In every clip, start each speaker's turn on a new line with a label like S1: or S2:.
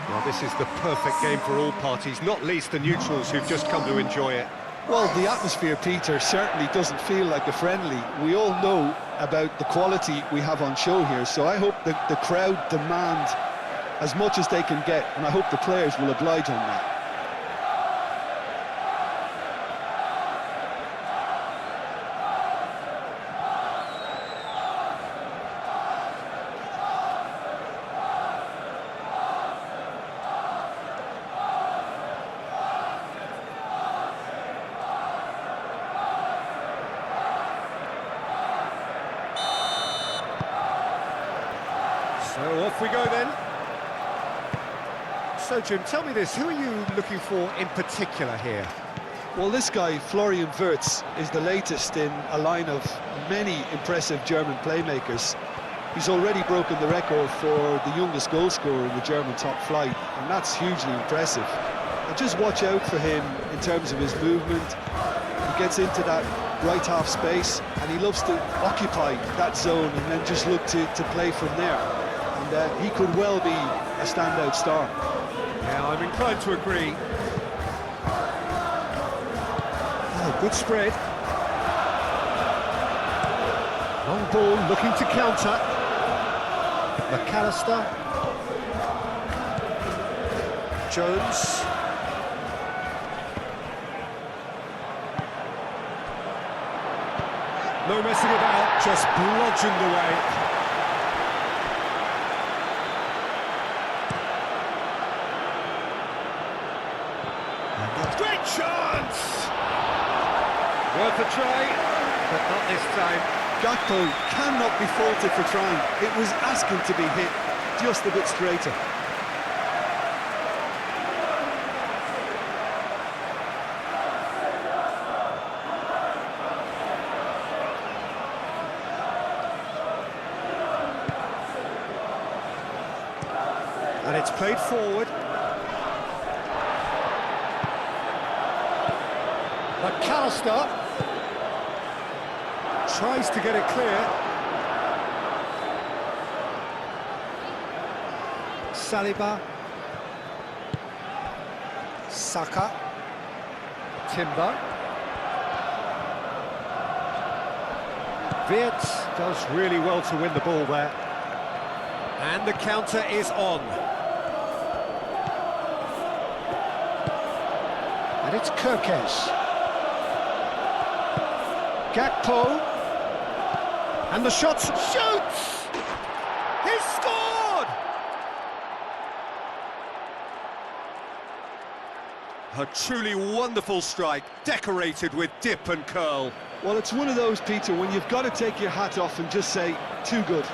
S1: Well, this is the perfect game for all parties, not least the neutrals who've just come to enjoy it.
S2: Well, the atmosphere, Peter, certainly doesn't feel like a friendly. We all know about the quality we have on show here, so I hope that the crowd demand as much as they can get, and I hope the players will oblige on that.
S1: So off we go then. So Jim, tell me this, who are you looking for in particular here?
S2: Well, this guy, Florian Wirtz, is the latest in a line of many impressive German playmakers. He's already broken the record for the youngest goal scorer in the German top flight, and that's hugely impressive. And just watch out for him in terms of his movement. He gets into that right half space, and he loves to occupy that zone and then just look to play from there. And he could well be a standout star.
S1: Yeah, I'm inclined to agree. Oh, good spread. Long ball looking to counter. McAllister. Jones. No messing about, just bludgeoned away. Great chance! Worth a try, but not this time.
S2: Gakpo cannot be faulted for trying. It was asking to be hit just a bit straighter.
S1: And it's played forward. McAllister tries to get it clear. Saliba. Saka. Timber. Wirtz does really well to win the ball there. And the counter is on. And it's Kirkes. Gakpo, and the shot shoots! He's scored! A truly wonderful strike, decorated with dip and curl.
S2: Well, it's one of those, Peter, when you've got to take your hat off and just say, too good.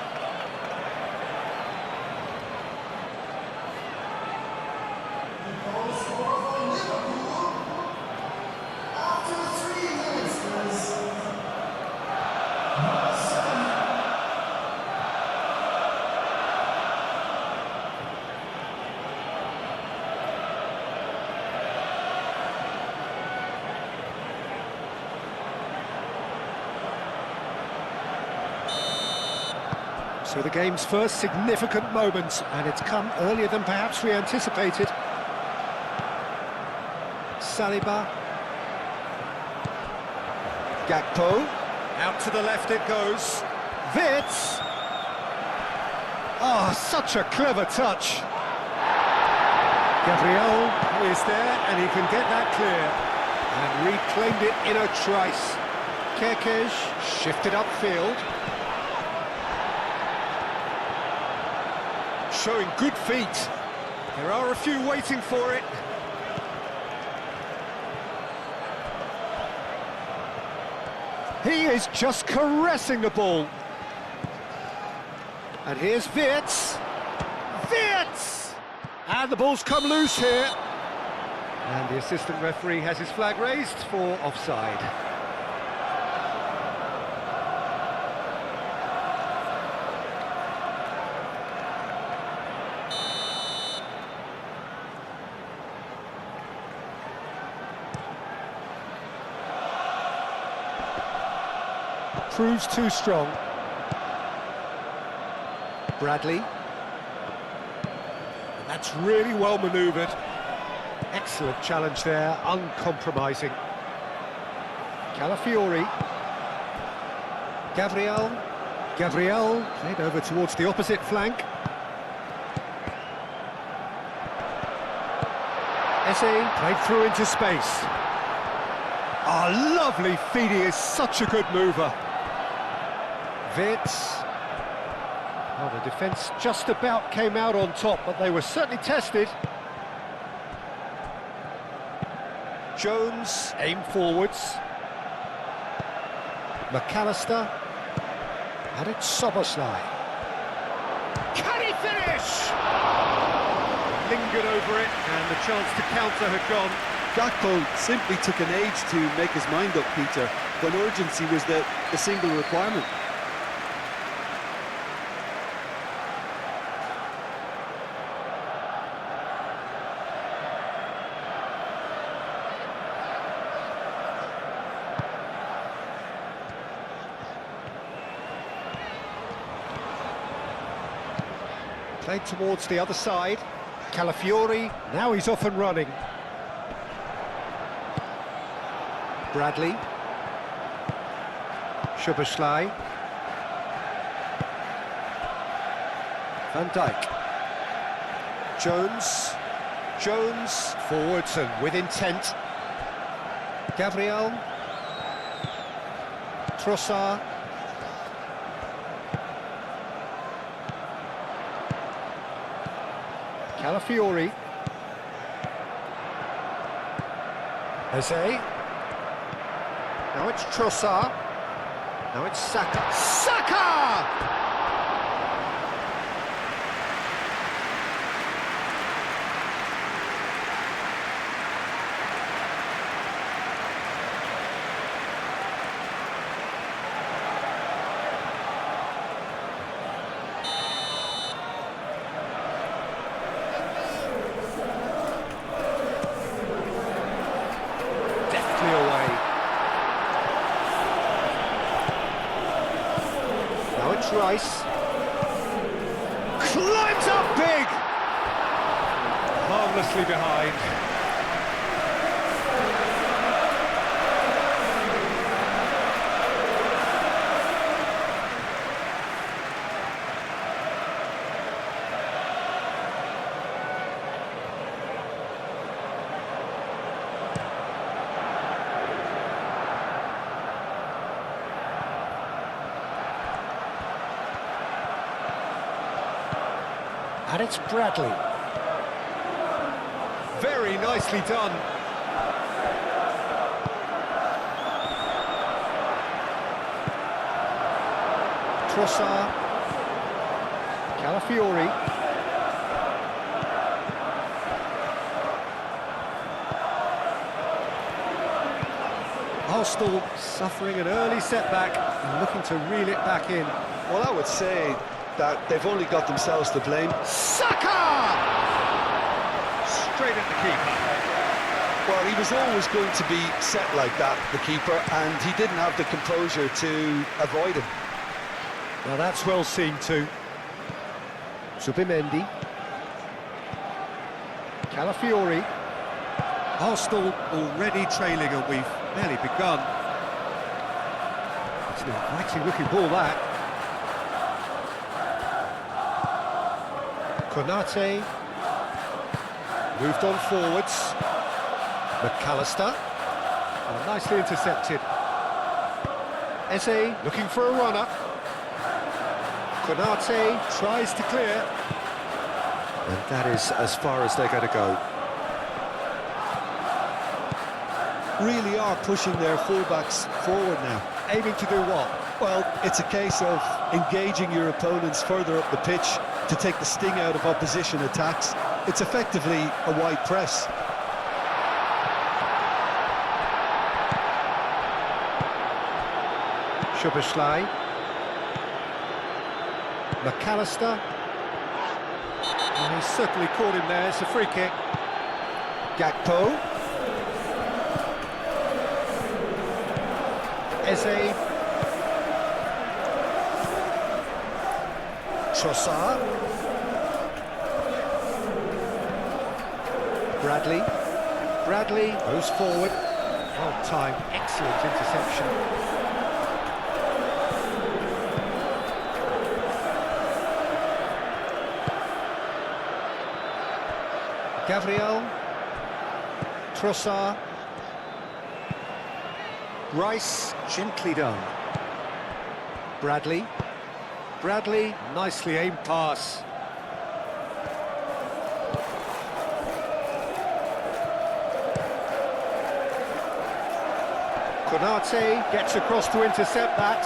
S1: So the game's first significant moment, and it's come earlier than perhaps we anticipated. Saliba. Gakpo. Out to the left it goes. Wirtz. Oh, such a clever touch. Gabriel is there, and he can get that clear. And reclaimed it in a trice. Kirkes shifted upfield. Showing good feet. There are a few waiting for it. He is just caressing the ball. And here's Wirtz. Wirtz! And the ball's come loose here. And the assistant referee has his flag raised for offside. Proves too strong. Bradley. And that's That's really well manoeuvred. Excellent challenge there, uncompromising. Calafiori. Gabriel played over towards the opposite flank. Eze played through into space. Lovely feed, he is such a good mover. Wirtz. Well, the defence just about came out on top, but they were certainly tested. Jones, aim forwards. McAllister. And it's Soboslai. Can he finish? Lingered over it, and the chance to counter had gone.
S2: Gakpo simply took an age to make his mind up, Peter, when urgency was the single requirement.
S1: Played towards the other side. Calafiori, now he's off and running. Bradley. Szoboszlai. Van Dijk. Jones, forwards and with intent. Gabriel. Trossard. Calafiori. Eze. Now it's Trossard. Now it's Saka. Saka! Rice climbs up big, harmlessly behind. And it's Bradley. Very nicely done. Trossard. Calafiori. Arsenal suffering an early setback and looking to reel it back in.
S2: Well, I would say that they've only got themselves to blame.
S1: Saka! Straight at the keeper.
S2: Well, he was always going to be set like that, the keeper, and he didn't have the composure to avoid him.
S1: Well, that's well seen too. Zubimendi. Calafiori. Arsenal already trailing and we've barely begun. It's an inviting looking ball, that. Konate. Moved on forwards. McAllister. Oh, nicely intercepted. Eze looking for a runner. Konate tries to clear. And that is as far as they're going to go.
S2: Really are pushing their fullbacks forward now.
S1: Aiming to do what?
S2: Well, it's a case of engaging your opponents further up the pitch to take the sting out of opposition attacks. It's effectively a wide press.
S1: Szoboszlai. McAllister. And he's certainly caught him there. It's a free kick. Gakpo. Eze. Trossard. Bradley. Bradley goes forward. Well timed, excellent interception. Gabriel. Trossard. Rice, gently done. Bradley. Bradley, nicely aimed pass. Konate gets across to intercept that.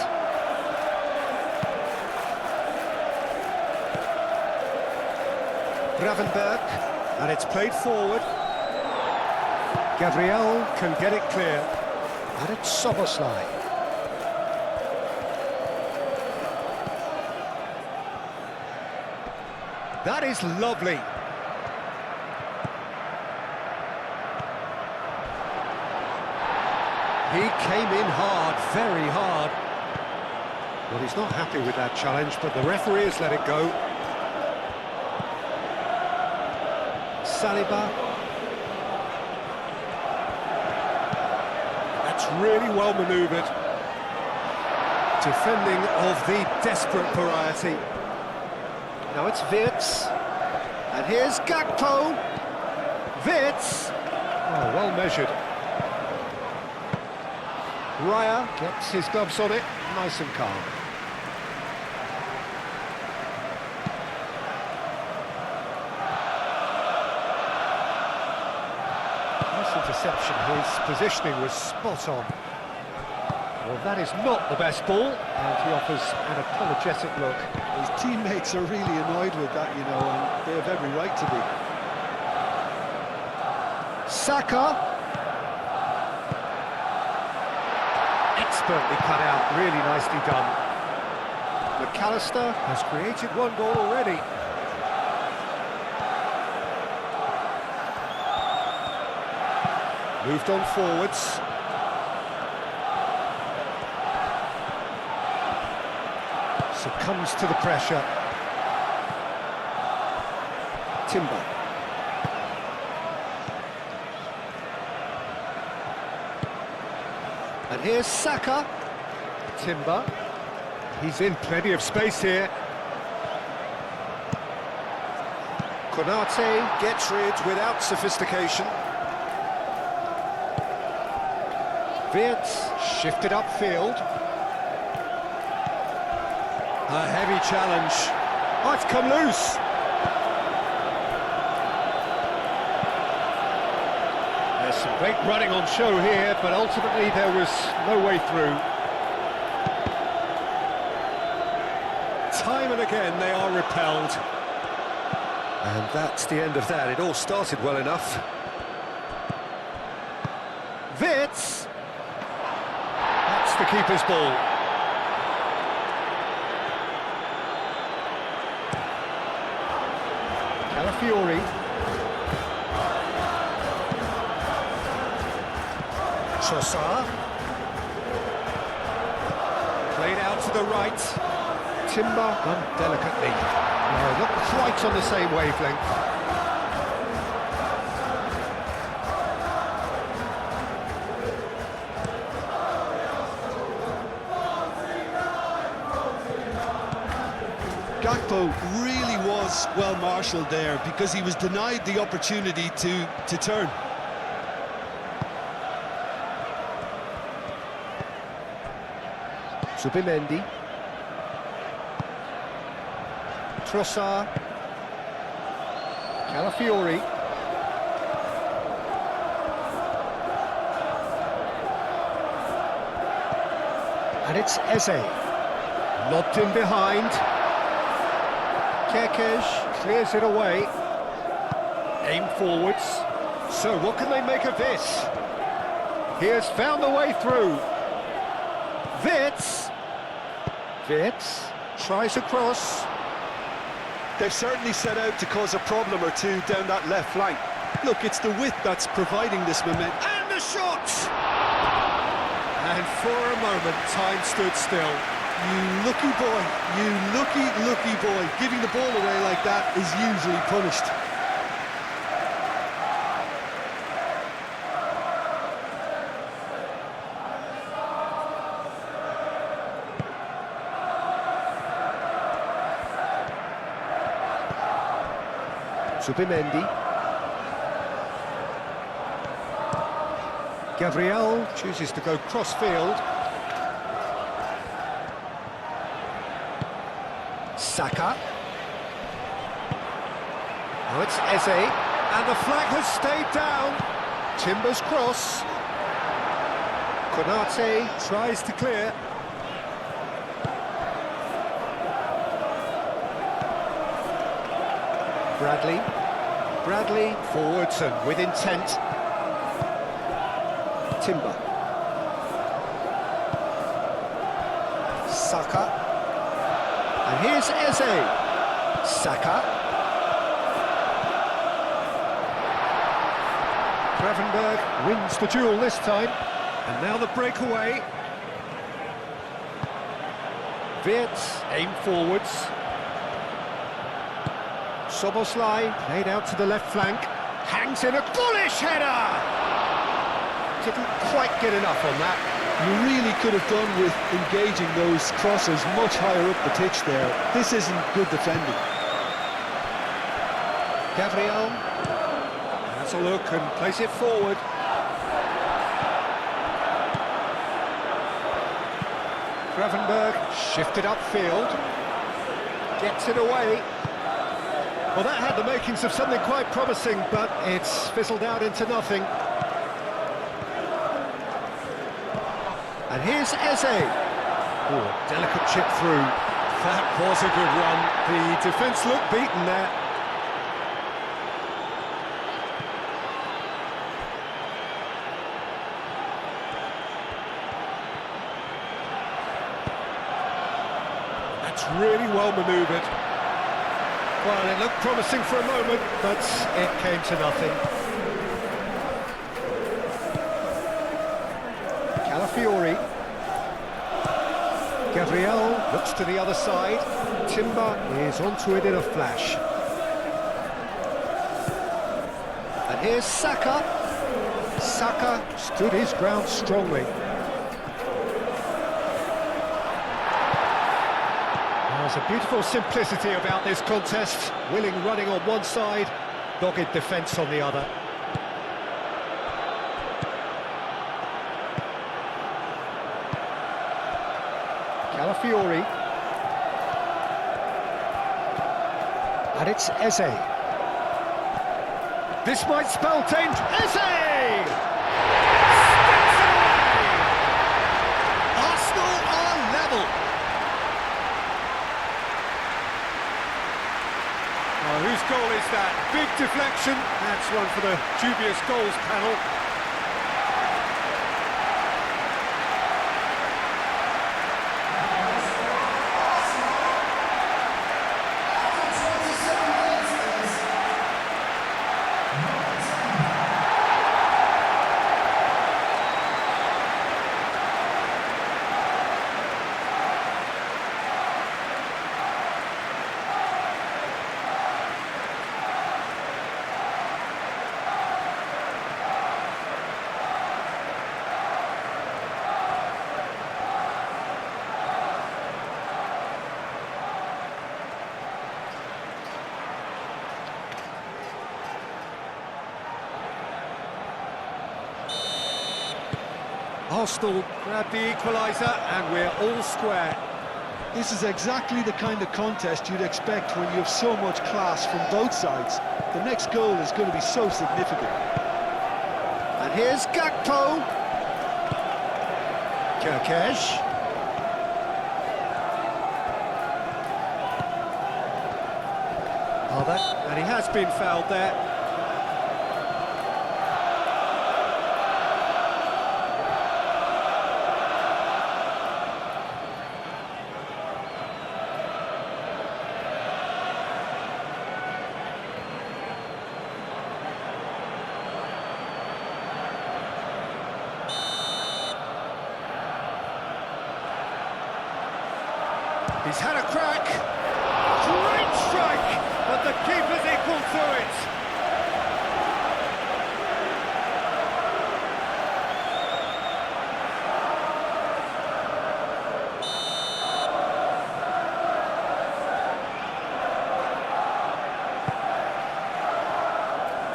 S1: Gravenberg, and it's played forward. Gabriel can get it clear. And it's Soboslai. That is lovely. He came in hard, very hard. Well, he's not happy with that challenge, but the referee has let it go. Saliba. That's really well manoeuvred. Defending of the desperate variety. Now it's Wirtz. And here's Gakpo. Wirtz. Oh, well measured. Raya gets his gloves on it, nice and calm. Nice interception, his positioning was spot on. Well, that is not the best ball, and he offers an apologetic look.
S2: His teammates are really annoyed with that, you know, and they have every right to be.
S1: Saka. Expertly cut out, really nicely done. McAllister has created one goal already. Moved on forwards. Succumbs to the pressure. Timber. And here's Saka. Timber. He's in plenty of space here. Konate gets rid without sophistication. Wirtz shifted upfield. A heavy challenge. Oh, it's come loose. There's some great running on show here, but ultimately there was no way through. Time and again they are repelled. And that's the end of that. It all started well enough. Wirtz! That's the keeper's ball. Calafiori. Trossard. Played out to the right. Timber done delicately. No, not quite on the same wavelength.
S2: Gakpo really was well marshalled there because he was denied the opportunity to turn.
S1: Zubimendi. Trossard. Calafiori. And it's Eze. Lobbed in behind. Kerkez clears it away. Aim forwards. So what can they make of this? He has found the way through. Wirtz. Wirtz tries across.
S2: They've certainly set out to cause a problem or two down that left flank. Look, it's the width that's providing this momentum.
S1: And the shot! And for a moment, time stood still.
S2: You lucky boy, you lucky boy. Giving the ball away like that is usually punished.
S1: Subimendi. Gabriel chooses to go cross-field. Saka. Oh, it's Eze. And the flag has stayed down. Timber's cross. Konate tries to clear. Bradley forwards and with intent. Timber. Saka. And here's Eze. Saka. Gravenberg wins the duel this time. And now the breakaway. Wirtz aim forwards. Szoboszlai played out to the left flank. Hangs in a bullish header! Didn't quite get enough on that.
S2: You really could have done with engaging those crosses much higher up the pitch there. This isn't good defending.
S1: Gabriel has a look and plays it forward. Gravenberg shifted upfield. Gets it away. Well, that had the makings of something quite promising, but it's fizzled out into nothing. And here's Eze. Oh, delicate chip through. That was a good run. The defence looked beaten there. That's really well manoeuvred. Well, it looked promising for a moment, but it came to nothing. Calafiori. Gabriel looks to the other side. Timber is onto it in a flash. And here's Saka. Saka stood his ground strongly. There's a beautiful simplicity about this contest. Willing running on one side, dogged defence on the other. Calafiori. And it's Eze. This might spell danger. Eze! Steps away! Arsenal are level. Oh, whose goal is that? Big deflection. That's one for the dubious goals panel. Arsenal grab the equaliser and we're all square.
S2: This is exactly the kind of contest you'd expect when you have so much class from both sides. The next goal is going to be so significant.
S1: And here's Gakpo. Kerkesh. And he has been fouled there. He's had a crack. Great strike, but the keeper's equal to it.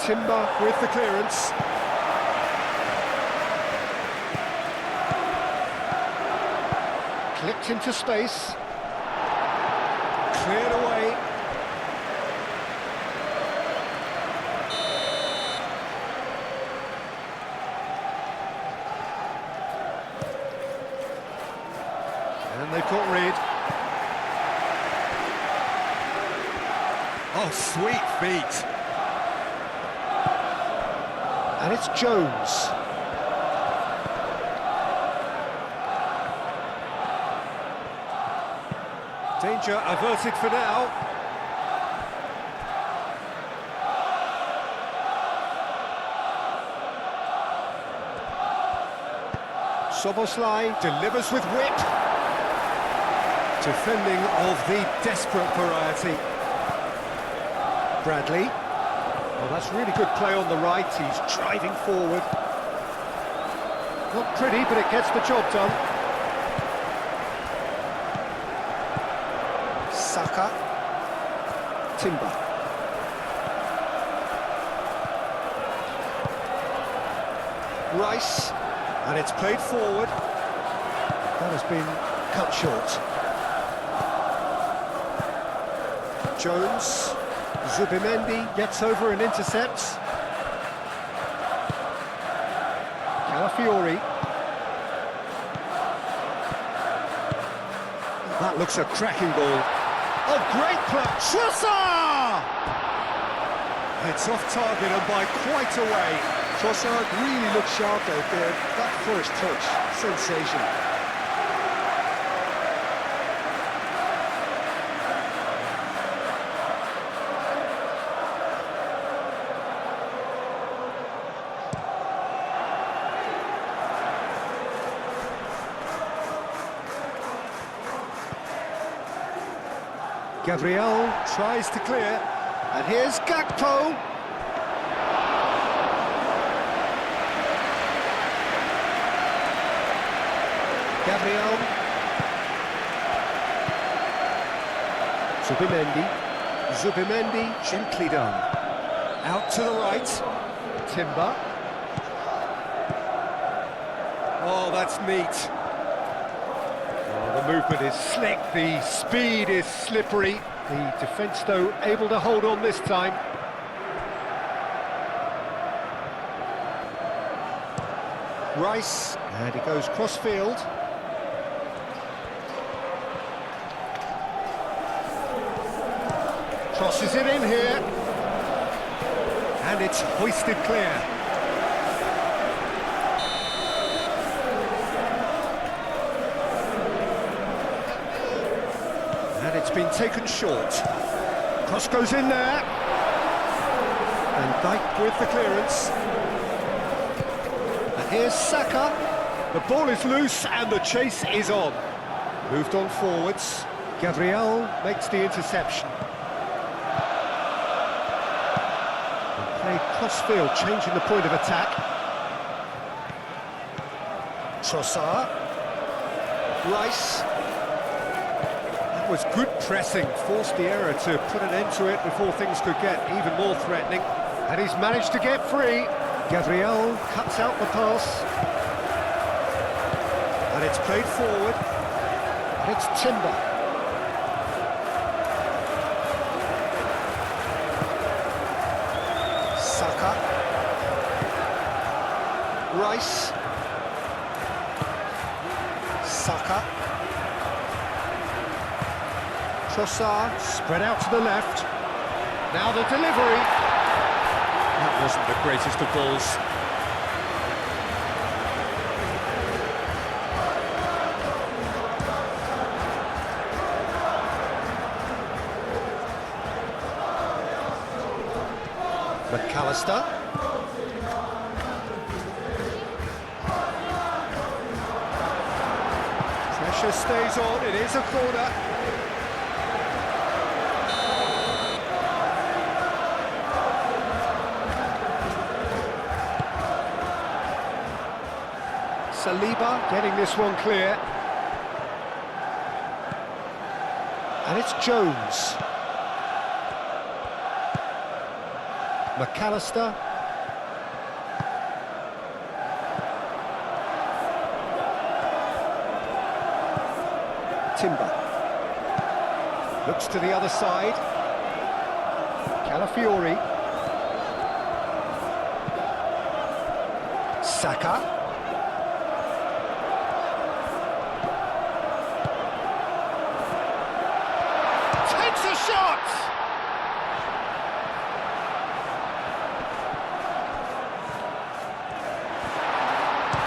S1: Timber with the clearance. Clipped into space. Cleared away. And they caught Reed. Oh, sweet feet. And it's Jones. Danger averted for now. Szoboszlai delivers with wit. Defending of the desperate variety. Bradley. Well, that's really good play on the right. He's driving forward. Not pretty, but it gets the job done. Saka. Timber. Rice. And it's played forward. That has been cut short. Jones. Zubimendi gets over and intercepts. Calafiori. That looks a cracking ball. Oh, great play! Trossard! It's off target and by quite a way.
S2: Trossard really looked sharp out there. That first touch, sensational.
S1: Gabriel tries to clear, and here's Gakpo. Gabriel. Zubimendi, gently done. Out to the right. Timber. Oh, that's neat. The movement is slick, the speed is slippery. The defence, though, able to hold on this time. Rice, and he goes cross-field. Crosses it in here. And it's hoisted clear. It's been taken short. Cross goes in there. And Dyke with the clearance. And here's Saka. The ball is loose and the chase is on. Moved on forwards. Gabriel makes the interception. And played cross-field, changing the point of attack. Trossard. Rice. Was good pressing, forced the error to put an end to it before things could get even more threatening. And he's managed to get free. Gabriel cuts out the pass. And it's played forward. And it's Timber. Saka. Rice. Saka. Trossard, spread out to the left. Now the delivery. That wasn't the greatest of balls. McAllister. Pressure stays on, it is a corner. Saliba getting this one clear. And it's Jones. McAllister. Timber. Looks to the other side. Calafiori. Saka. Takes a shot!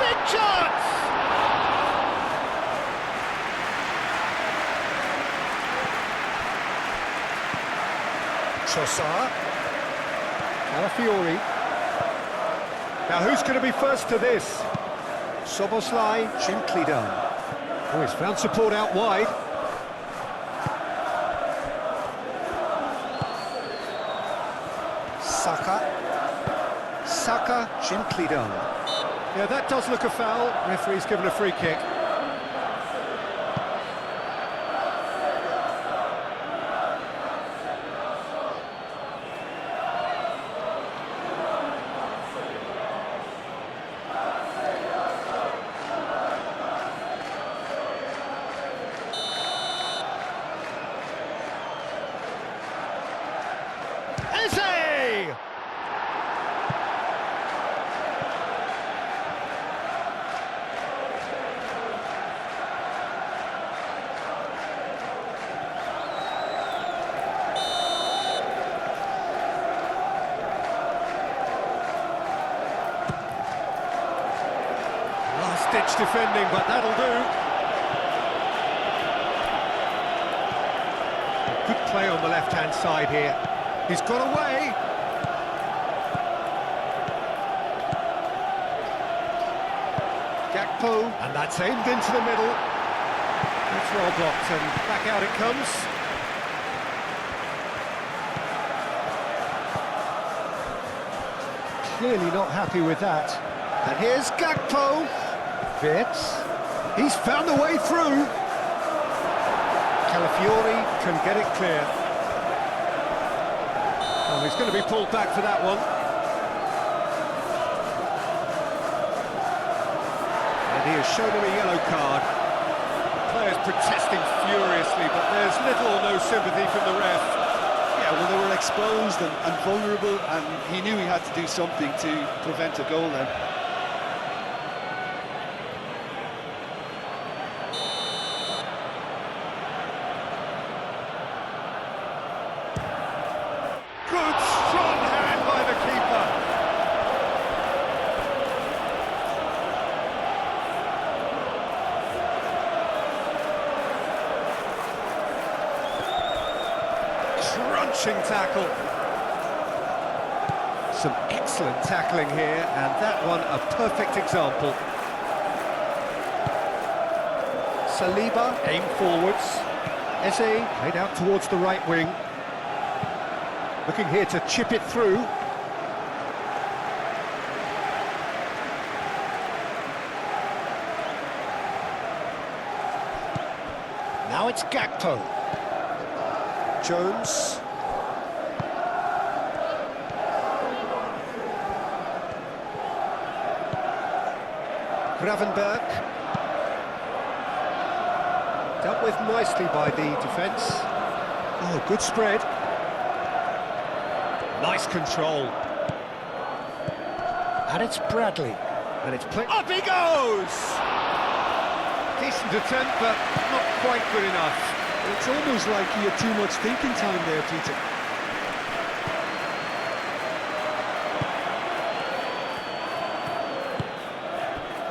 S1: Big chance! Trossard. Calafiori. Now who's going to be first to this? Soboslai, gently done. Oh, he's found support out wide. Saka. Saka, gently done. Yeah, that does look a foul. Referee's given a free kick. Last-ditch defending, but that'll do. Good play on the left-hand side here. He's got away. Gakpo, and that's aimed into the middle. It's well blocked, and back out it comes. Clearly not happy with that. And here's Gakpo. Fits. He's found a way through. Calafiori can get it clear. Oh, he's going to be pulled back for that one. And he has shown him a yellow card. Players protesting furiously, but there's little or no sympathy from the ref.
S2: Yeah, well, they were exposed and vulnerable, and he knew he had to do something to prevent a goal then.
S1: Good, strong hand by the keeper. Crunching tackle. Some excellent tackling here, and that one a perfect example. Saliba, aim forwards. Eze, played out towards the right wing. Looking here to chip it through. Now it's Gakpo. Jones. Gravenberg. Dealt with nicely by the defence. Oh, good spread. Nice control. And it's Bradley. And it's played. Up he goes! Decent attempt, but not quite good enough.
S2: It's almost like he had too much thinking time there, Peter.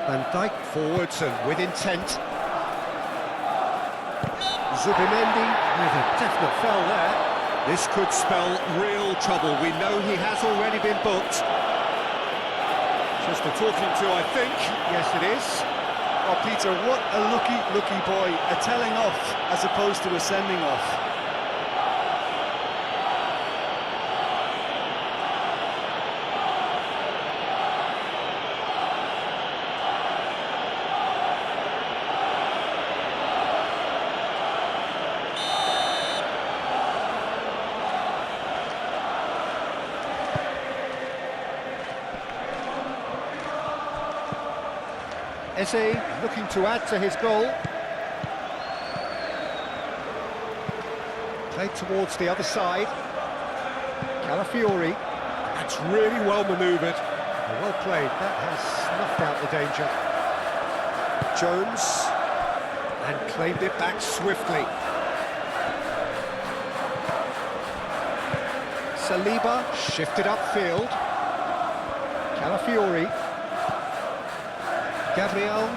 S1: Van Dijk forwards and with intent. Zubimendi with a definite foul there. This could spell real trouble. We know he has already been booked. Just a talking to, I think. Yes, it is.
S2: Oh, Peter, what a lucky boy. A telling off as opposed to a sending off.
S1: Eze looking to add to his goal. Played towards the other side. Calafiori. That's really well manoeuvred. Well played. That has snuffed out the danger. Jones. And claimed it back swiftly. Saliba shifted upfield. Calafiori. Gabriel.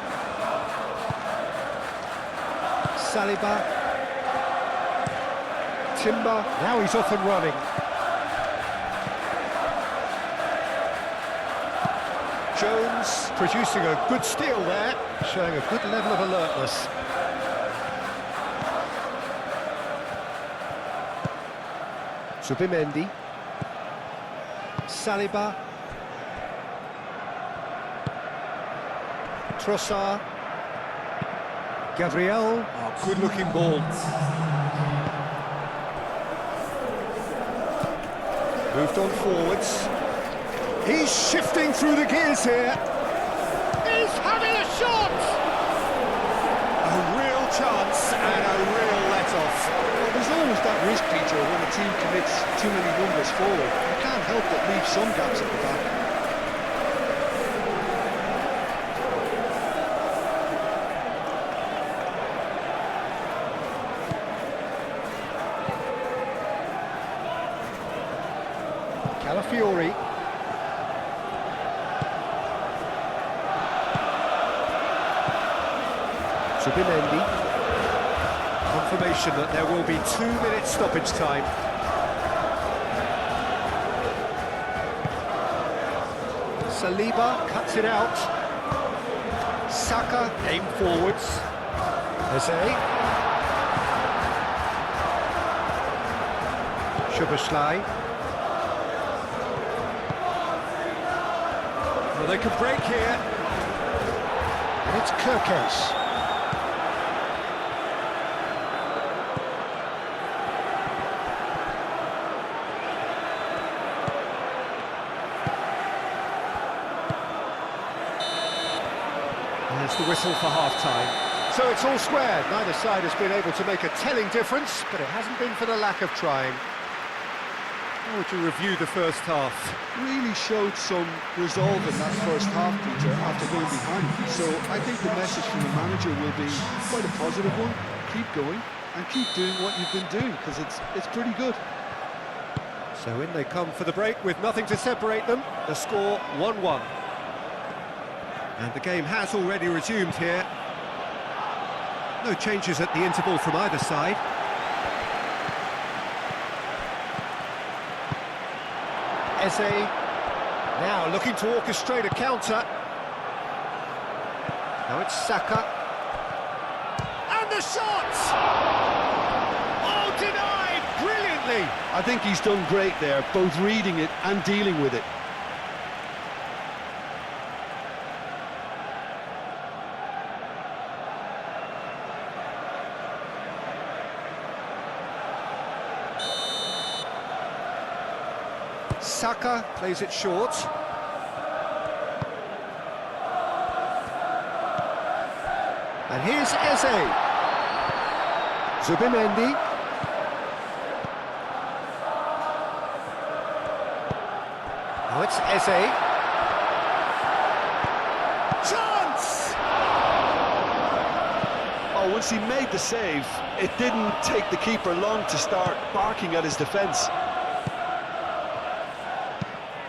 S1: Saliba. Timber. Now he's off and running. Jones producing a good steal there, showing a good level of alertness. Zubimendi. Saliba. Trossard. Gabriel. Oh, good-looking ball. Moved on forwards. He's shifting through the gears here. He's having a shot! A real chance and a real let-off.
S2: Well, there's always that risk, Peter, when a team commits too many numbers forward. You can't help but leave some gaps at the back.
S1: Calafiori. Zubimendi. Confirmation that there will be 2-minute stoppage time. Saliba cuts it out. Saka aim forwards. Eze. Szoboszlai. Well, they could break here. And it's Kirkesh. There's the whistle for half-time. So it's all squared. Neither side has been able to make a telling difference, but it hasn't been for the lack of trying. How would you review the first half?
S2: Really showed some resolve in that first half, Peter, after going behind. So I think the message from the manager will be quite a positive one. Keep going and keep doing what you've been doing, because it's pretty good.
S1: So in they come for the break with nothing to separate them. The score 1-1. And the game has already resumed here. No changes at the interval from either side. Eze now looking to orchestrate a counter. Now it's Saka. And the shot! Oh, denied brilliantly!
S2: I think he's done great there, both reading it and dealing with it.
S1: Saka plays it short. And here's Eze. Zubimendi. Now it's Eze. Chance!
S2: Oh, once he made the save, it didn't take the keeper long to start barking at his defence.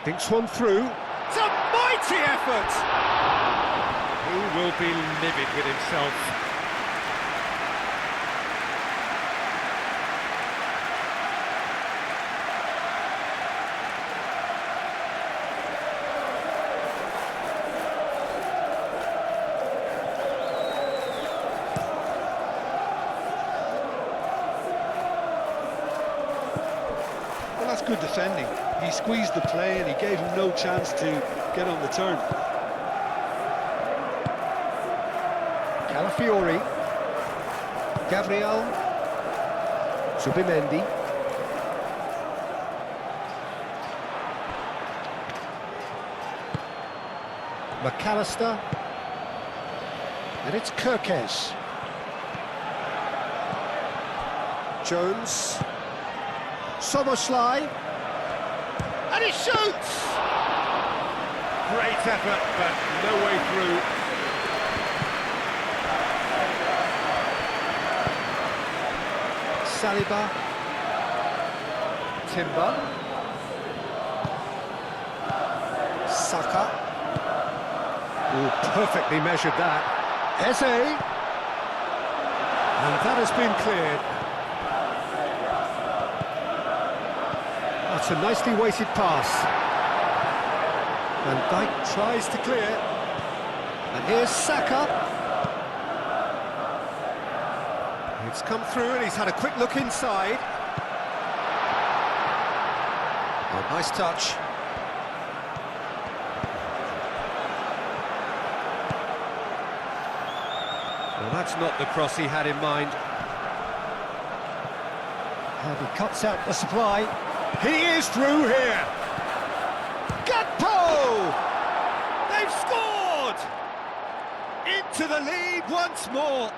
S1: Thinks one through. It's a mighty effort! He will be livid with himself.
S2: Well, that's good defending. He squeezed the play and he gave him no chance to get on the turn.
S1: Calafiori. Gabriel. Zubimendi. McAllister. And it's Kirkes. Jones. Soboslai. And he shoots! Great effort, but no way through. Saliba. Timber. Saka. Oh, perfectly measured that. Eze. And that has been cleared. That's a nicely weighted pass. Van Dijk tries to clear. And here's Saka. It's come through and he's had a quick look inside. Oh, nice touch. Well, that's not the cross he had in mind. And he cuts out the supply. He is through here. Gakpo! They've scored! Into the lead once more.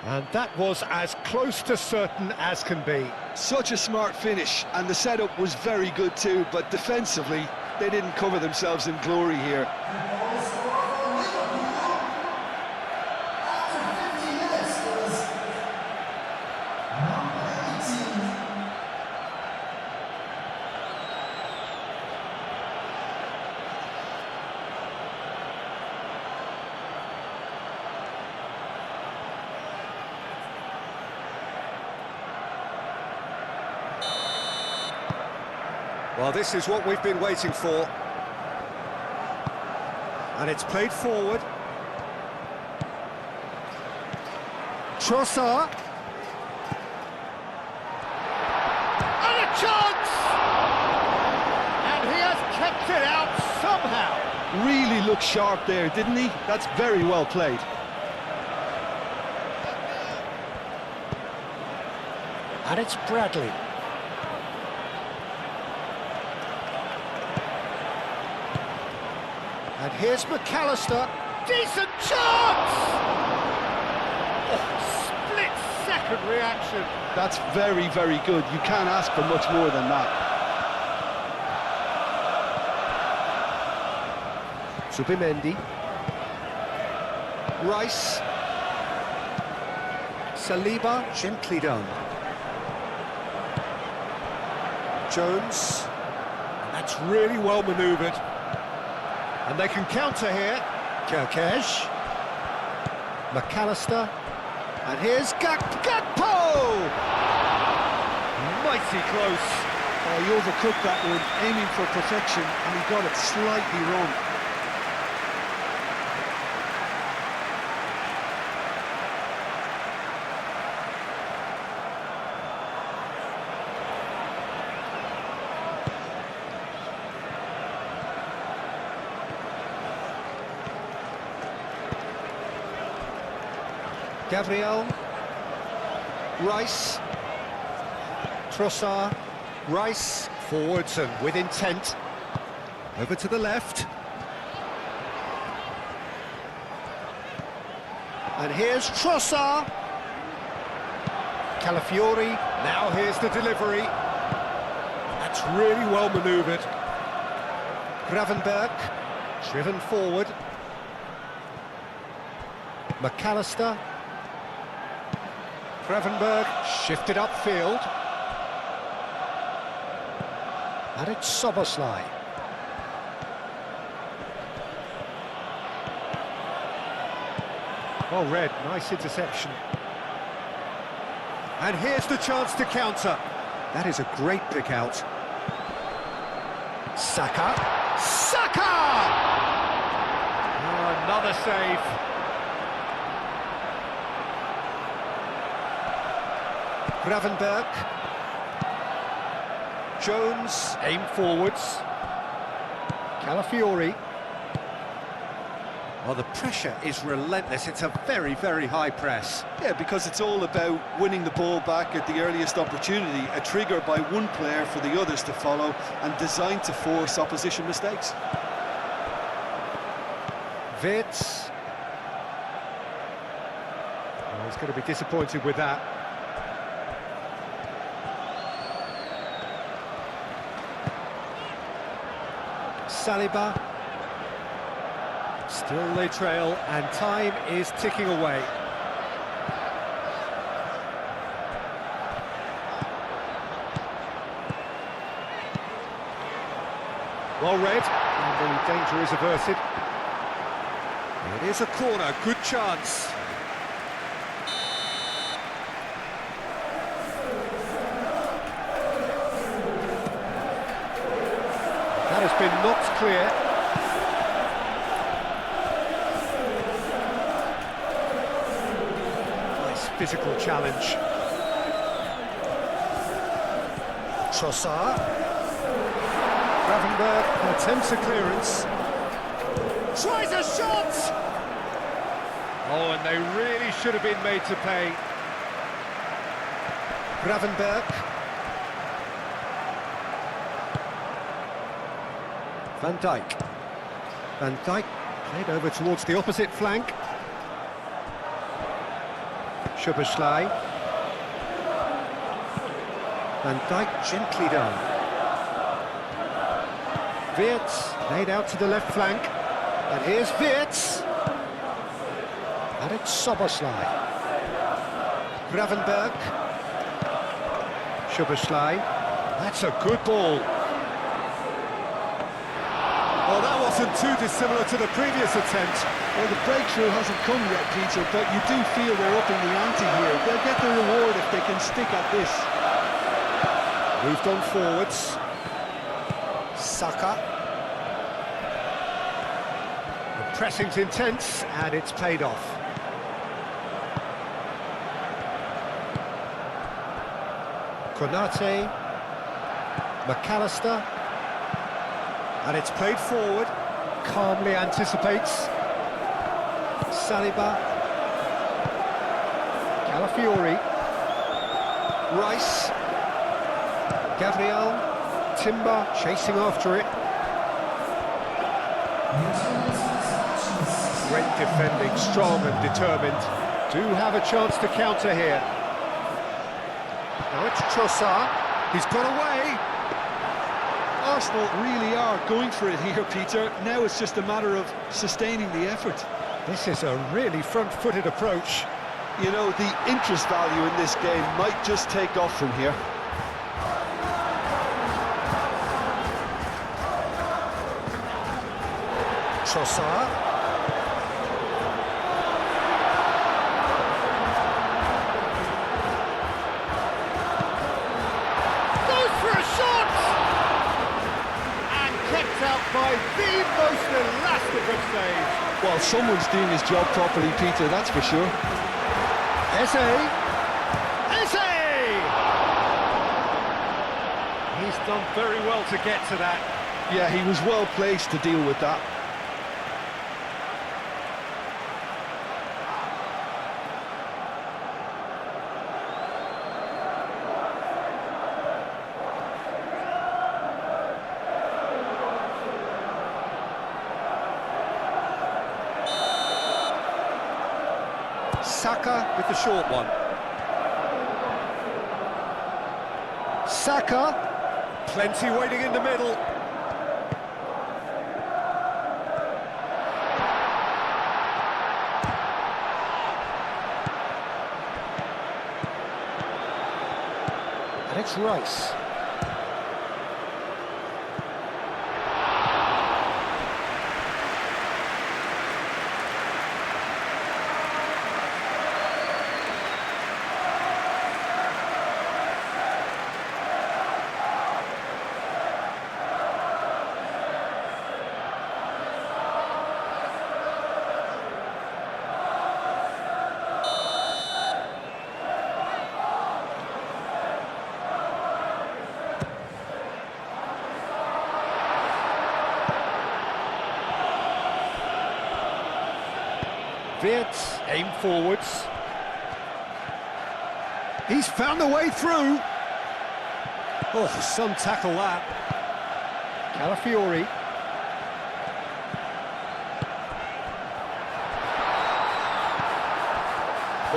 S1: And that was as close to certain as can be.
S2: Such a smart finish, and the setup was very good too, but defensively, they didn't cover themselves in glory here.
S1: Well, this is what we've been waiting for. And it's played forward. Trossard. And a chance! And he has kept it out somehow.
S2: Really looked sharp there, didn't he? That's very well played.
S1: And it's Bradley. And here's McAllister. Decent chance! Oh, split-second reaction.
S2: That's very, very good. You can't ask for much more than that.
S1: Zubimendi. Rice. Saliba, gently done. Jones. And that's really well manoeuvred. And they can counter here. Kirkes. McAllister. And here's Gakpo! Mighty close.
S2: Oh, he overcooked that one, aiming for perfection, and he got it slightly wrong.
S1: Gabriel, Rice, Trossard, Rice, forwards and with intent, over to the left. And here's Trossard. Calafiori, now here's the delivery. That's really well manoeuvred. Gravenberg, driven forward. McAllister. Gravenberg shifted upfield. And it's Soboslai. Well read, nice interception. And here's the chance to counter. That is a great pick out. Saka. Saka! Oh, another save. Gravenberg. Jones, aim forwards. Calafiori. Well, the pressure is relentless. It's a very, very high press.
S2: Yeah, because it's all about winning the ball back at the earliest opportunity, a trigger by one player for the others to follow, and designed to force opposition mistakes.
S1: Wirtz. Oh, he's going to be disappointed with that. Saliba. Still they trail, and time is ticking away. Well read, and the danger is averted. It is a corner, good chance. That has been knocked clear. Nice physical challenge. Trossard. Gravenberg attempts a clearance. Tries a shot! Oh, and they really should have been made to pay. Gravenberg. Van Dijk. Van Dijk played over towards the opposite flank. Szoboszlai. Van Dijk gently done. Wirtz laid out to the left flank. And here's Wirtz. And it's Szoboszlai. Gravenberg. Szoboszlai. That's a good ball. Well, that wasn't too dissimilar to the previous attempt.
S2: Well, the breakthrough hasn't come yet, Peter, but you do feel they're upping the ante here. They'll get the reward if they can stick at this.
S1: Moved on forwards. Saka. The pressing's intense, and it's paid off. Konate. McAllister. And it's played forward. Calmly anticipates. Saliba. Calafiori. Rice. Gabriel. Timber chasing after it. Great defending, strong and determined. Do have a chance to counter here. Now it's Trossard. He's got away.
S2: Arsenal really are going for it here, Peter. Now it's just a matter of sustaining the effort.
S1: This is a really front-footed approach.
S2: You know, the interest value in this game might just take off from here.
S1: Trossard. Goes for a shot! And kept out by the most elastic of saves.
S2: Well, someone's doing his job properly, Peter, that's for sure.
S1: Eze! He's done very well to get to that.
S2: Yeah, he was well placed to deal with that.
S1: Saka with the short one. Saka, plenty waiting in the middle. And it's Rice. Wirtz, aim forwards. He's found a way through. Oh, some tackle that. Calafiori.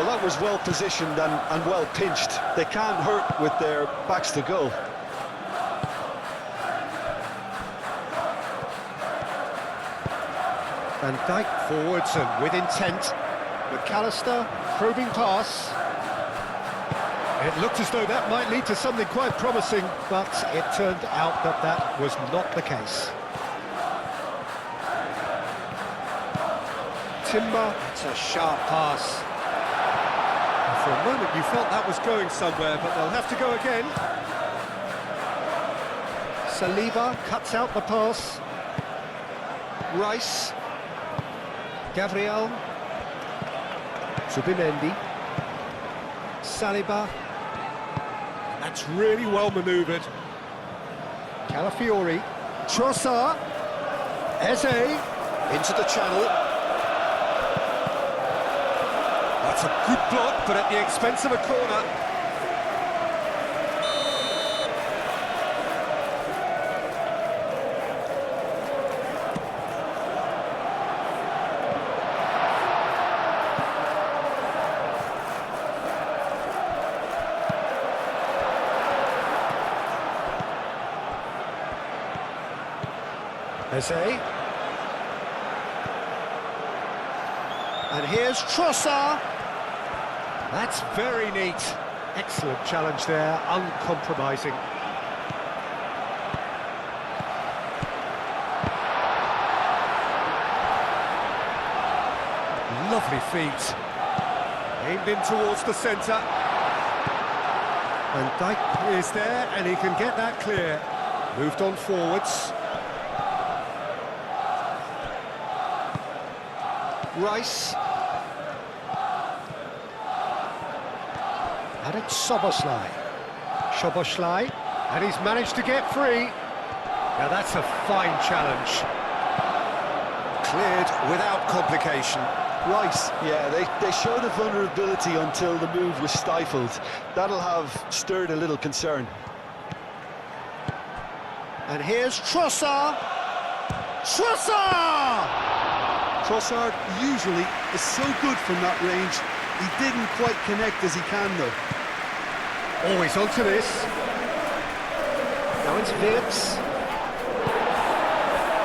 S2: Well, that was well positioned and well pinched. They can't hurt with their backs to goal.
S1: Van Dijk forwards and with intent. McAllister, probing pass. It looked as though that might lead to something quite promising, but it turned out that that was not the case. Timber, it's a sharp pass. And for a moment you felt that was going somewhere, but they'll have to go again. Saliba cuts out the pass. Rice. Gabriel. Zubimendi. Saliba. That's really well manoeuvred. Calafiori. Trossard. Eze. Into the channel. That's a good block, but at the expense of a corner. Eze. And here's Trossard. That's very neat. Excellent challenge there, uncompromising. Lovely feet. Aimed in towards the centre. And Dijk is there, and he can get that clear. Moved on forwards. Rice. And it's Szoboszlai. Szoboszlai, and he's managed to get free. Now that's a fine challenge. Cleared without complication.
S2: Rice, yeah, they showed a vulnerability until the move was stifled. That'll have stirred a little concern.
S1: And here's Trossard. Trossard!
S2: Trossard usually is so good from that range. He didn't quite connect as he can, though.
S1: Always onto this. Now it's Wirtz.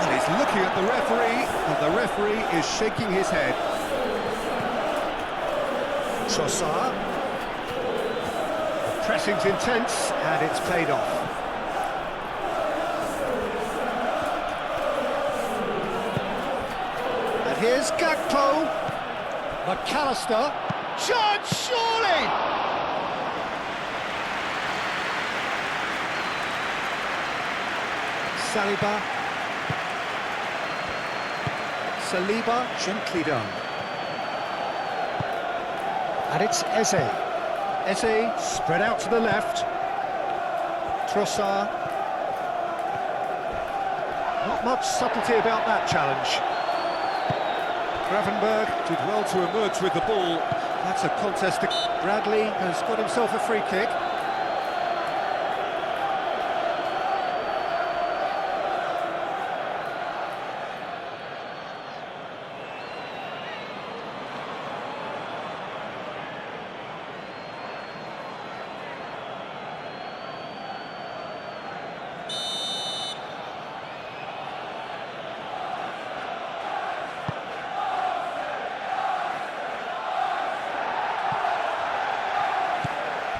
S1: And he's looking at the referee, and the referee is shaking his head. Trossard. The pressing's intense, and it's paid off. And here's Gakpo. McAllister. Chance, surely! Saliba, gently done. And it's Eze. Eze, spread out to the left. Trossard. Not much subtlety about that challenge. Gravenberg did well to emerge with the ball. That's a contest. Bradley has got himself a free kick.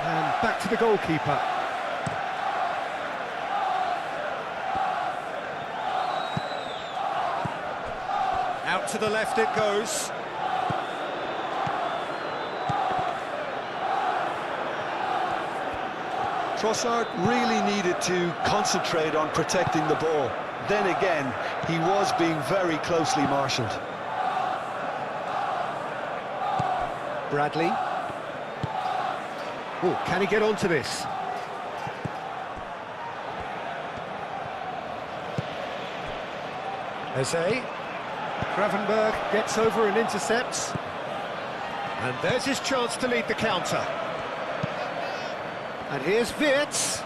S1: And back to the goalkeeper. Out to the left it goes.
S2: Trossard really needed to concentrate on protecting the ball. Then again, he was being very closely marshalled.
S1: Bradley. Oh, can he get onto this? Eze. Gravenberg gets over and intercepts. And there's his chance to lead the counter. And here's Wirtz.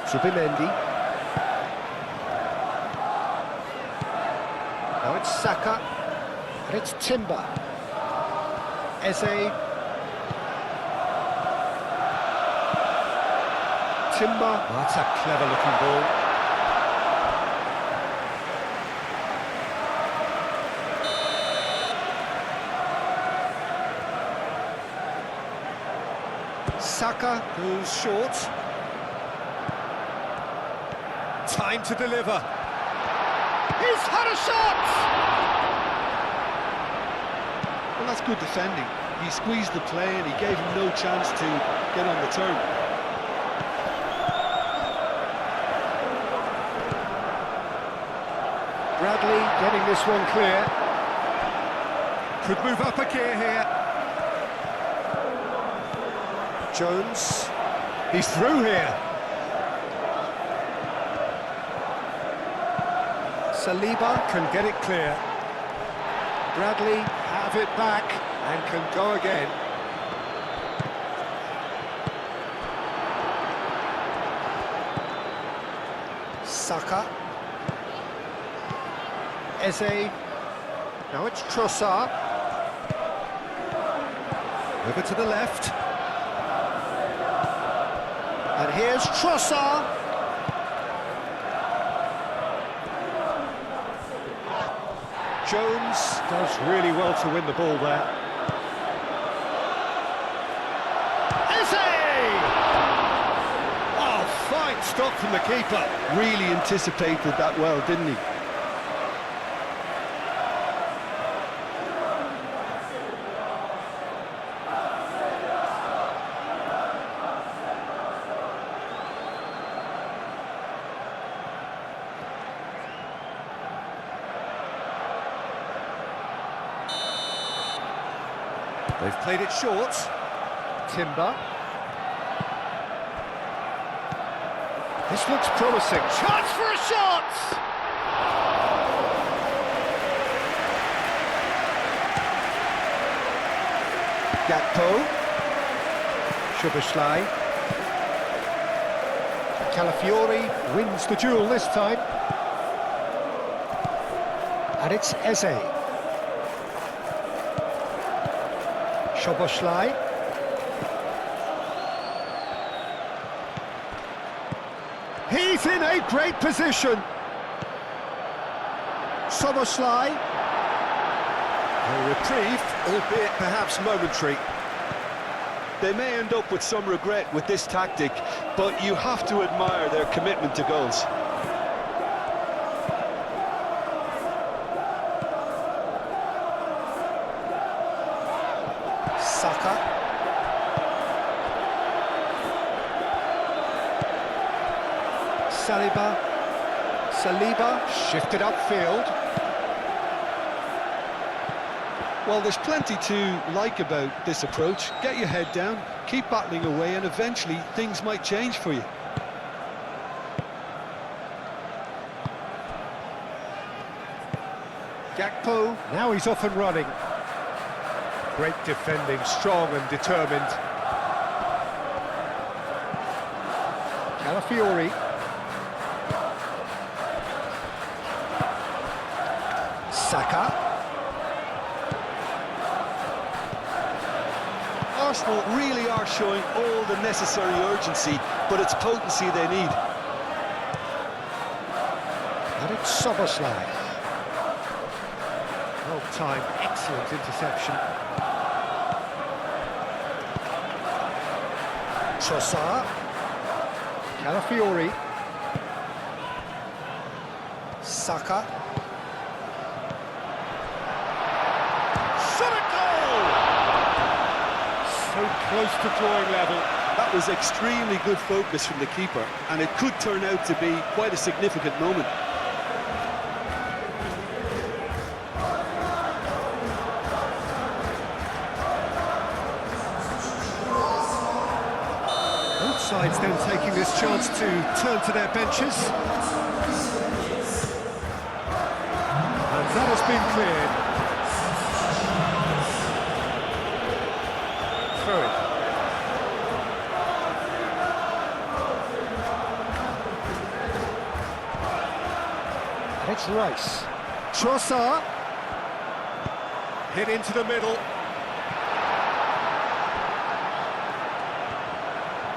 S1: Zubimendi. Now it's Saka. It's Timber. Eze. Timber. Oh, that's a clever looking ball. Saka goes short. Time to deliver. He's had a shot!
S2: Well, that's good defending. He squeezed the play and he gave him no chance to get on the turn.
S1: Bradley getting this one clear. Could move up a gear here. Jones. He's through here. Saliba can get it clear. Bradley have it back and can go again. Saka. Eze. Now it's Trossard. Over to the left. And here's Trossard. Jones does really well to win the ball there. Eze! Oh, fine stop from the keeper.
S2: Really anticipated that well, didn't he?
S1: They've played it short. Timber. This looks promising. Chance for a shot! Gakpo. Szoboszlai. Calafiori wins the duel this time. And it's Eze. Szoboszlai. He's in a great position. Szoboszlai. A reprieve, albeit perhaps momentary.
S2: They may end up with some regret with this tactic, but you have to admire their commitment to goals.
S1: Saka. Saliba shifted upfield.
S2: Well, there's plenty to like about this approach. Get your head down, keep battling away, and eventually things might change for you.
S1: Gakpo, now he's off and running. Great defending, strong and determined. Calafiori. Saka.
S2: Arsenal really are showing all the necessary urgency, but it's potency they need.
S1: And it's Szoboszlai. Well timed, excellent interception. Trossard. Calafiori. Saka. Shot at goal! So close to drawing level.
S2: That was extremely good focus from the keeper, and it could turn out to be quite a significant moment.
S1: Both sides then taking this chance to turn to their benches. And that has been cleared. Through it. And it's Rice. Trossard. Hit into the middle.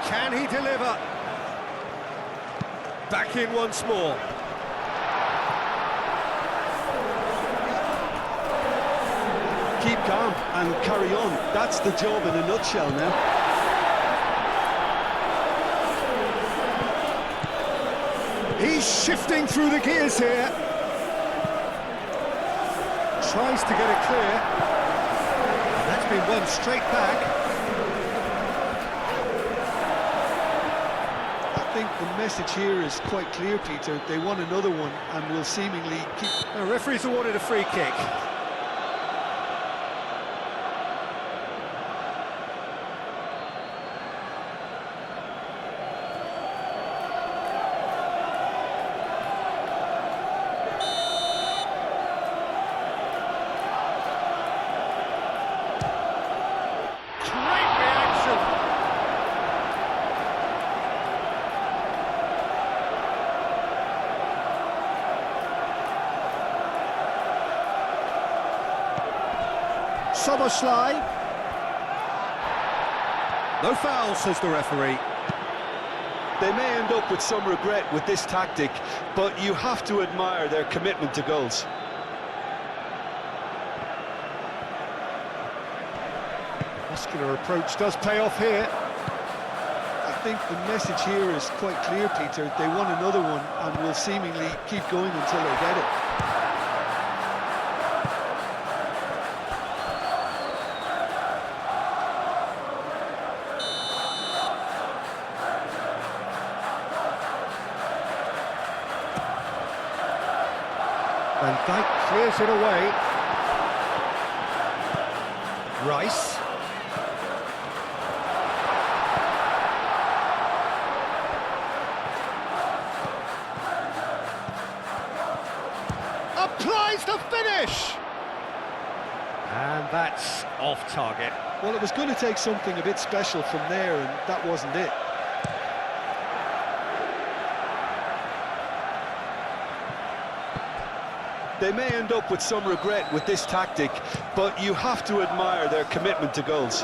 S1: Can he deliver? Back in once more.
S2: Keep calm and carry on. That's the job in a nutshell now.
S1: He's shifting through the gears here. Tries to get it clear. That's been won straight back.
S2: I think the message here is quite clear, Peter. They won another one and will seemingly keep...
S1: The referee's awarded a free kick. Soboslai. No foul, says the referee.
S2: They may end up with some regret with this tactic, but you have to admire their commitment to goals.
S1: Muscular approach does pay off here.
S2: I think the message here is quite clear, Peter. They won another one and will seemingly keep going until they get it.
S1: Van Dijk clears it away. Rice. Applies the finish! And that's off target.
S2: Well, it was going to take something a bit special from there, and that wasn't it. They may end up with some regret with this tactic, but you have to admire their commitment to goals.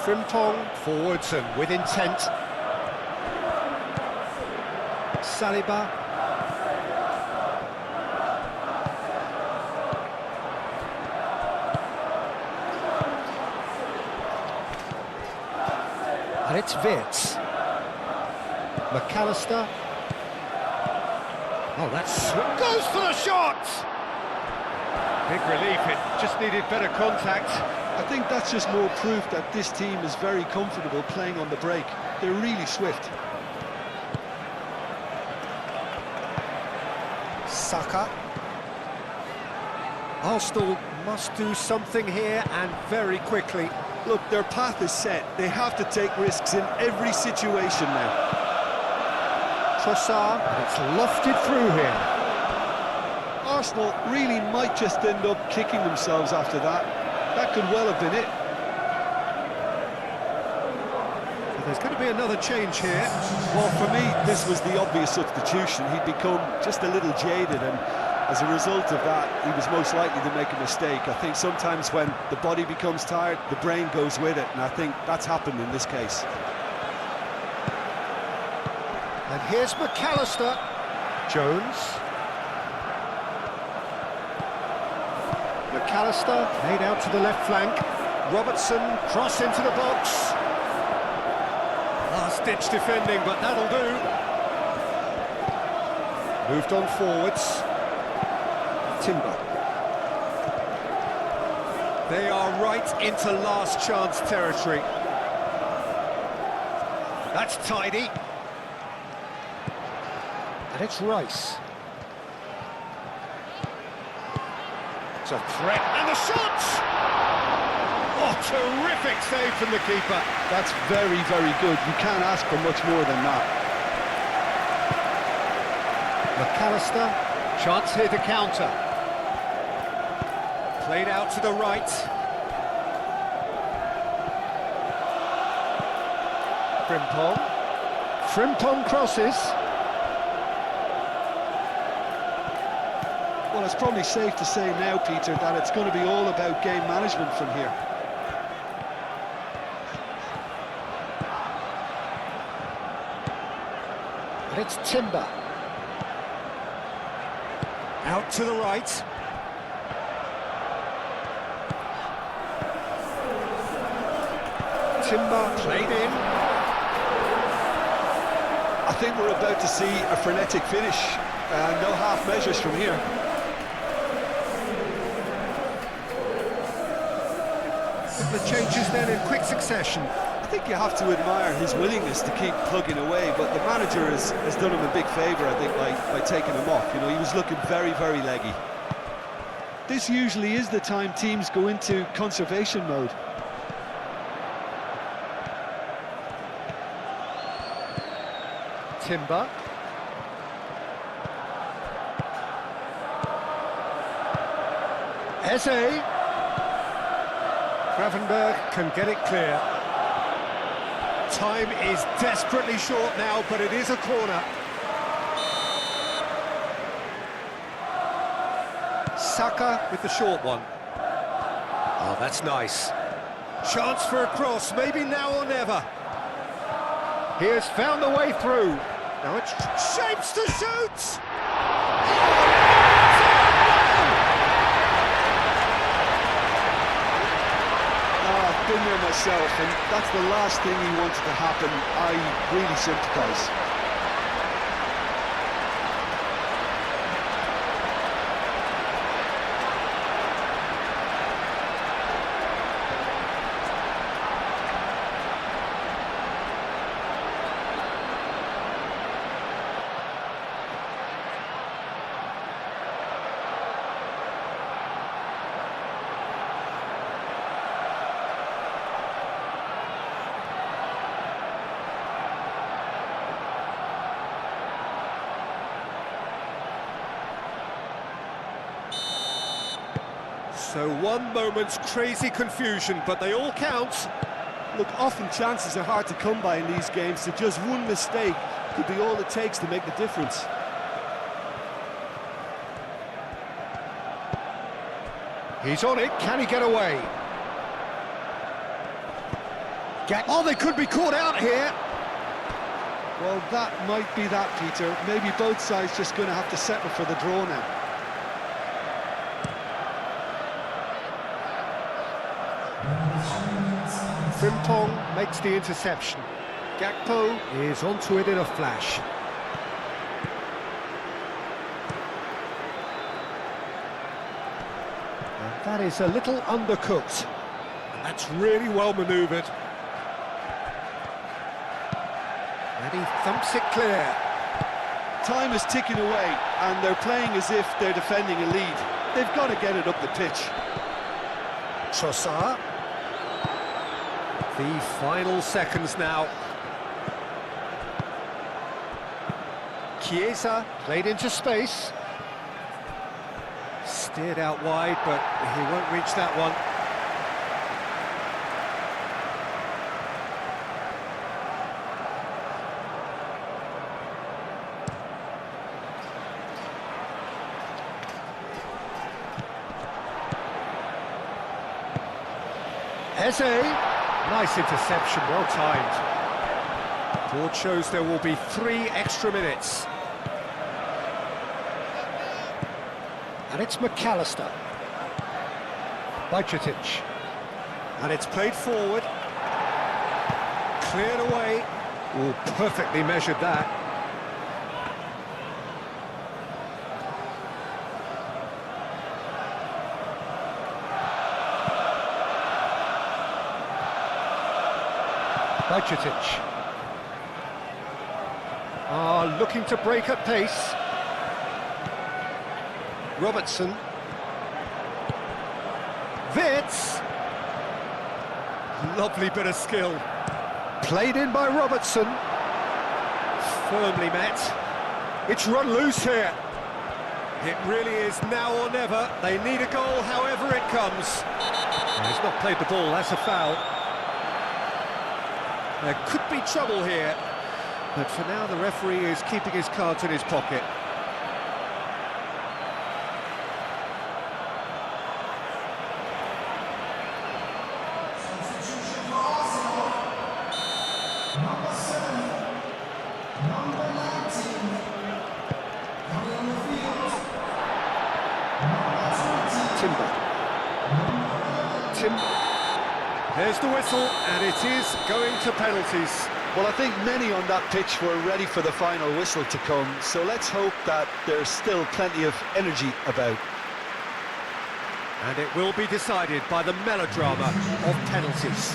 S1: Frimpong forwards and with intent. Saliba. And it's Wirtz. McAllister. Oh, that's... goes for the shot! Big relief, it just needed better contact.
S2: I think that's just more proof that this team is very comfortable playing on the break. They're really swift.
S1: Saka. Arsenal must do something here, and very quickly.
S2: Look, their path is set. They have to take risks in every situation now.
S1: Trossard, it's lofted through here.
S2: Arsenal really might just end up kicking themselves after that. That could well have been it.
S1: So there's going to be another change here.
S2: Well, for me, this was the obvious substitution. He'd become just a little jaded, and as a result of that, he was most likely to make a mistake. I think sometimes when the body becomes tired, the brain goes with it, and I think that's happened in this case.
S1: And here's McAllister. Jones. McAllister made out to the left flank. Robertson, cross into the box. Last-ditch defending, but that'll do. Moved on forwards. Timber. They are right into last chance territory. That's tidy. And it's Rice. It's a threat, and the shot! Oh, terrific save from the keeper.
S2: That's very, very good. You can't ask for much more than that.
S1: McAllister, chance here to counter. Played out to the right. Frimpong. Frimpong crosses.
S2: Well, it's probably safe to say now, Peter, that it's going to be all about game management from here.
S1: And it's Timber. Out to the right. Timber played in.
S2: I think we're about to see a frenetic finish. No half measures from here.
S1: The changes then in quick succession.
S2: I think you have to admire his willingness to keep plugging away, but the manager has done him a big favour, I think, by taking him off. You know, he was looking very, very leggy. This usually is the time teams go into conservation mode.
S1: Timber. Eze. Gravenberg can get it clear. Time is desperately short now, but it is a corner. Saka with the short one. Oh, that's nice. Chance for a cross, maybe now or never. He has found the way through. Now it's shapes to shoot!
S2: I've been there myself, and that's the last thing he wanted to happen. I really sympathise.
S1: So one moment's crazy confusion, but they all count.
S2: Look, often chances are hard to come by in these games, so just one mistake could be all it takes to make the difference.
S1: He's on it, can he get away? Oh, they could be caught out here.
S2: Well, that might be that, Peter. Maybe both sides just going to have to settle for the draw now.
S1: Frimpong makes the interception. Gakpo is onto it in a flash. And that is a little undercooked. And that's really well manoeuvred. And he thumps it clear.
S2: Time is ticking away, and they're playing as if they're defending a lead. They've got to get it up the pitch.
S1: Trossard. The final seconds now. Chiesa played into space. Steered out wide, but he won't reach that one. Eze. Nice interception, well timed. Board shows there will be 3 extra minutes. And it's McAllister. Bajcetic. And it's played forward. Cleared away. Oh, perfectly measured that. Bajcetic. Looking to break at pace. Robertson. Wits. Lovely bit of skill. Played in by Robertson. Firmly met. It's run loose here. It really is now or never. They need a goal however it comes. He's not played the ball, that's a foul. There could be trouble here, but for now the referee is keeping his cards in his pocket. him. There's the whistle, and it is going to penalties.
S2: Well, I think many on that pitch were ready for the final whistle to come, so let's hope that there's still plenty of energy about.
S1: And it will be decided by the melodrama of penalties.